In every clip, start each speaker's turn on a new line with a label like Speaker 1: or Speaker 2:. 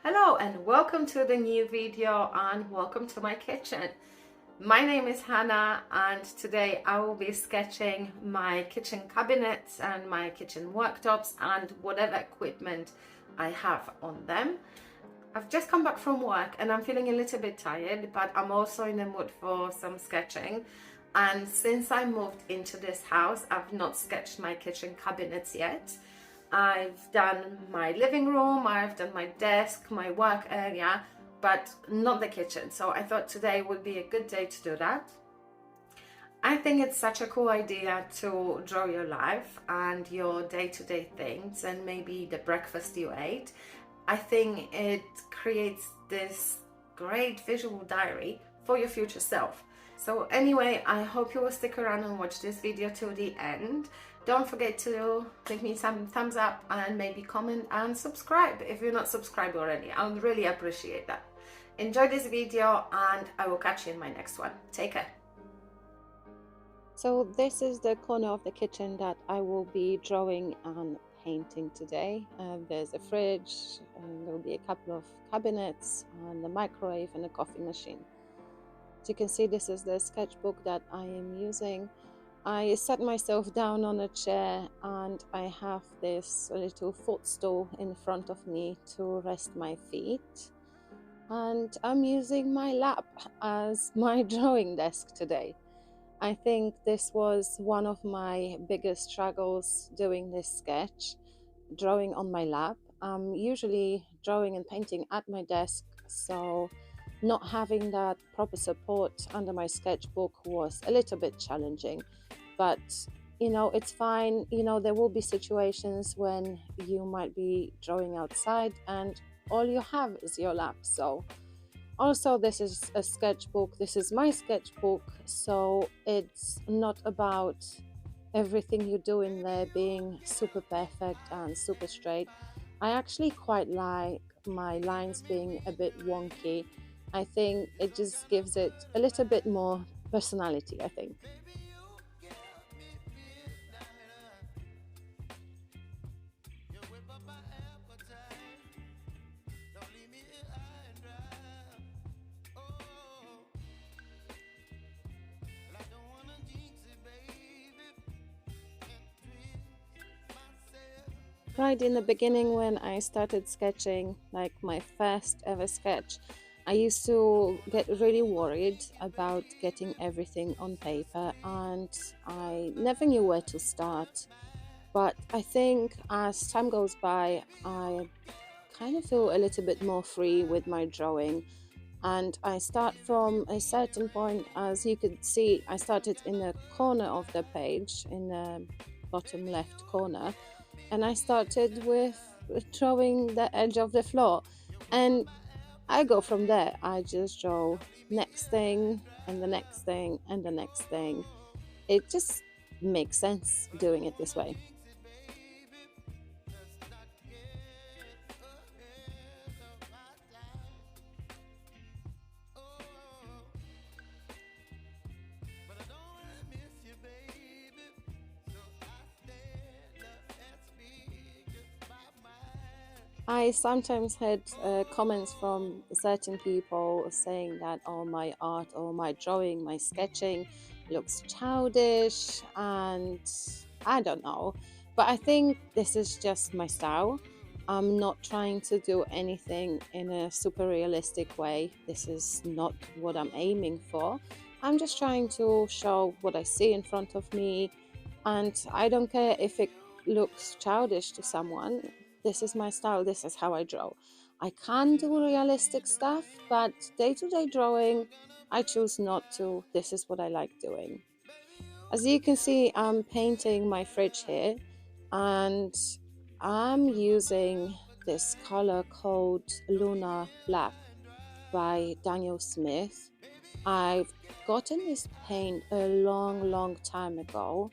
Speaker 1: Hello and welcome to the new video and welcome to my kitchen. My name is Hannah and today I will be sketching my kitchen cabinets and my kitchen worktops and whatever equipment I have on them. I've just come back from work and I'm feeling a little bit tired, but I'm also in the mood for some sketching. And since I moved into this house, I've not sketched my kitchen cabinets yet. I've done my living room, I've done my desk, my work area, but not the kitchen. So I thought today would be a good day to do that. I think it's such a cool idea to draw your life and your day-to-day things and maybe the breakfast you ate. I think it creates this great visual diary for your future self. So anyway, I hope you will stick around and watch this video till the end. Don't forget to give me some thumbs up and maybe comment and subscribe if you're not subscribed already. I would really appreciate that. Enjoy this video and I will catch you in my next one. Take care. So this is the corner of the kitchen that I will be drawing and painting today. There's a fridge, and there will be a couple of cabinets and a microwave and a coffee machine. As you can see, this is the sketchbook that I am using. I sat myself down on a chair and I have this little footstool in front of me to rest my feet. And I'm using my lap as my drawing desk today. I think this was one of my biggest struggles doing this sketch, drawing on my lap. I'm usually drawing and painting at my desk, so not having that proper support under my sketchbook was a little bit challenging. But it's fine. There will be situations when you might be drawing outside and all you have is your lap. So also, this is a sketchbook. This is my sketchbook, so it's not about everything you do in there being super perfect and super straight. I actually quite like my lines being a bit wonky. I think it just gives it a little bit more personality, I think. Right in the beginning, when I started sketching, like my first ever sketch, I used to get really worried about getting everything on paper and I never knew where to start. But I think as time goes by, I kind of feel a little bit more free with my drawing. And I start from a certain point. As you could see, I started in the corner of the page, in the bottom left corner. And I started with drawing the edge of the floor. And I go from there. I just draw next thing and the next thing and the next thing. It just makes sense doing it this way. I sometimes had comments from certain people saying that, oh, my art or my drawing, my sketching looks childish, and I don't know. But I think this is just my style. I'm not trying to do anything in a super realistic way. This is not what I'm aiming for. I'm just trying to show what I see in front of me, and I don't care if it looks childish to someone. This is my style. This is how I draw. I can do realistic stuff, but day-to-day drawing, I choose not to. This is what I like doing. As you can see, I'm painting my fridge here, and I'm using this color called Lunar Black by Daniel Smith. I've gotten this paint a long time ago,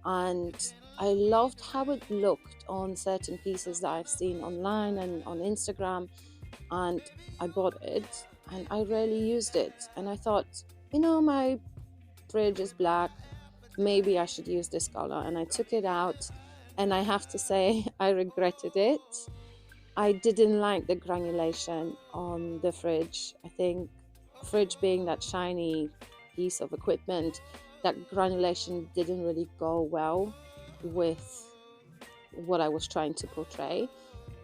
Speaker 1: and I loved how it looked on certain pieces that I've seen online and on Instagram, and I bought it and I rarely used it. And I thought, my fridge is black, maybe I should use this color. And I took it out, and I have to say I regretted it. I didn't like the granulation on the fridge. I think fridge being that shiny piece of equipment, that granulation didn't really go well with what I was trying to portray.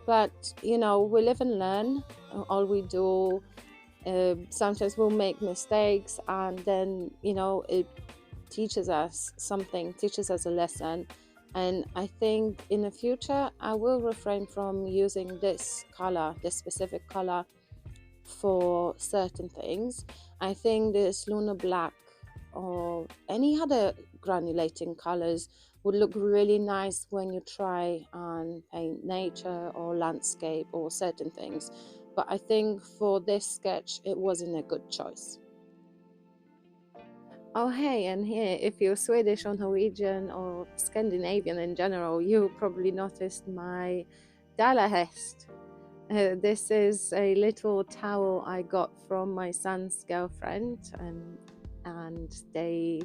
Speaker 1: But you know, we live and learn. All we do, sometimes we'll make mistakes, and then you know it teaches us something, teaches us a lesson. And I think in the future I will refrain from using this color, this specific color, for certain things. I think this lunar black or any other granulating colors would look really nice when you try and paint nature or landscape or certain things. But I think for this sketch, it wasn't a good choice. Oh, hey, and here, if you're Swedish or Norwegian or Scandinavian in general, you probably noticed my dalahest. This is a little towel I got from my son's girlfriend, and they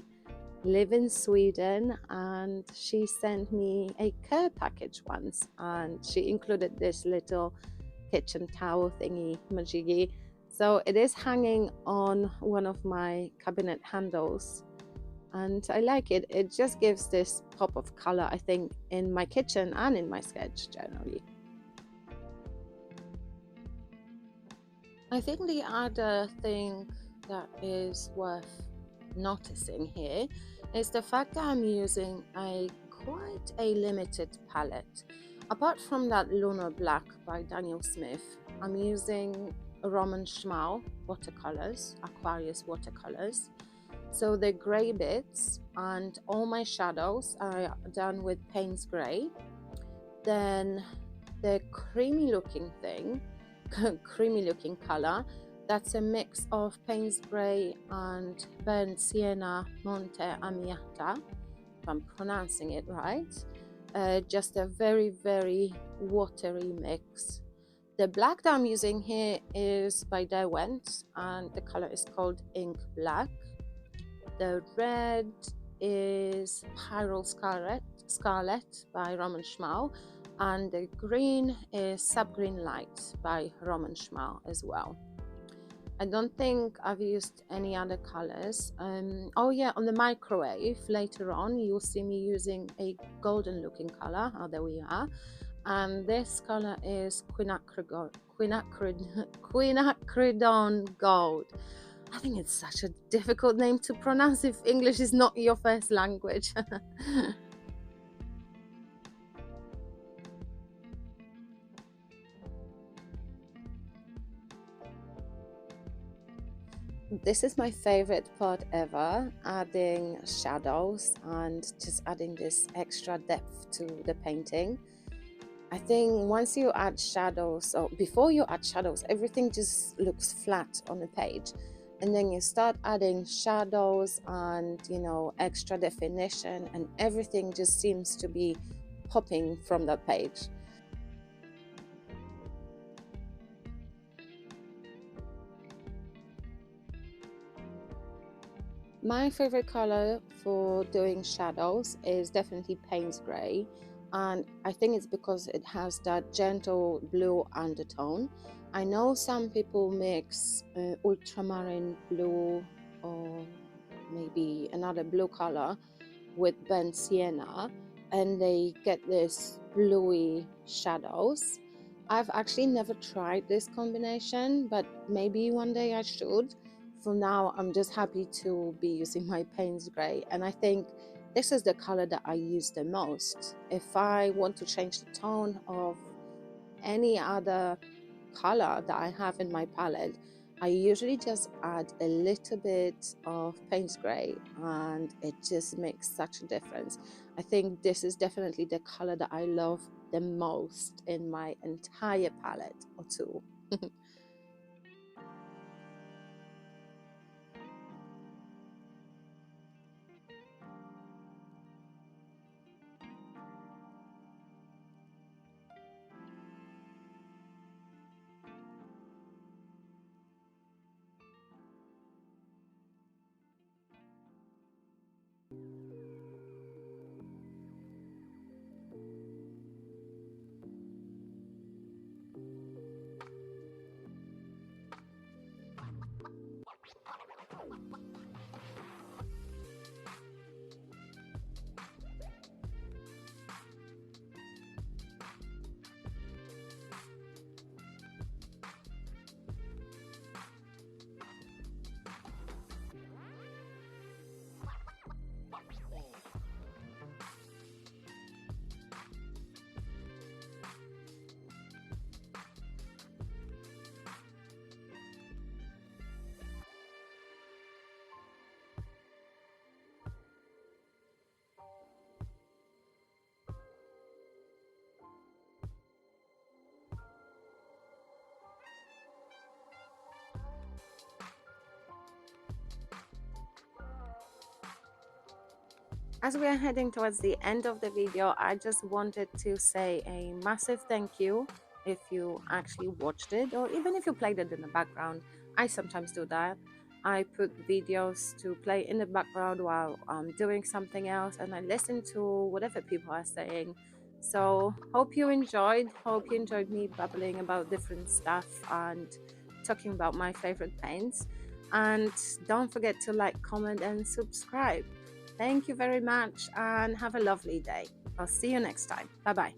Speaker 1: live in Sweden. And she sent me a care package once, and she included this little kitchen towel thingy majiggy. So it is hanging on one of my cabinet handles, and I like it. It just gives this pop of color, I think, in my kitchen and in my sketch generally. I think the other thing that is worth noticing here is the fact that I'm using a quite a limited palette. Apart from that Lunar Black by Daniel Smith, I'm using Roman Schmal watercolors, Aquarius watercolors. So the gray bits and all my shadows are done with Payne's Gray. Then the creamy looking thing, creamy looking color, that's a mix of Payne's Gray and burnt sienna Monte Amiata, if I'm pronouncing it right. Just a very watery mix. The black that I'm using here is by Derwent, and the color is called Ink Black. The red is Pyrrole Scarlet by Roman Schmal, and the green is Subgreen Light by Roman Schmal as well. I don't think I've used any other colors. Oh yeah, on the microwave later on you'll see me using a golden looking color. Oh, there we are. And this color is Quinacridone Gold. I think it's such a difficult name to pronounce if English is not your first language. This is my favorite part ever, adding shadows and just adding this extra depth to the painting. I think once you add shadows, or before you add shadows, everything just looks flat on the page. And then you start adding shadows and, you know, extra definition, and everything just seems to be popping from that page. My favorite color for doing shadows is definitely Payne's Gray, and I think it's because it has that gentle blue undertone. I know some people mix ultramarine blue or maybe another blue color with burnt sienna, and they get this bluey shadows. I've actually never tried this combination, but maybe one day I should. For now, I'm just happy to be using my Payne's Gray, and I think this is the color that I use the most. If I want to change the tone of any other color that I have in my palette, I usually just add a little bit of Payne's Gray, and it just makes such a difference. I think this is definitely the color that I love the most in my entire palette or two. As we are heading towards the end of the video, I just wanted to say a massive thank you if you actually watched it, or even if you played it in the background. I sometimes do that. I put videos to play in the background while I'm doing something else, and I listen to whatever people are saying. So hope you enjoyed me babbling about different stuff and talking about my favorite paints. And don't forget to like, comment, and subscribe. Thank you very much and have a lovely day. I'll see you next time. Bye bye.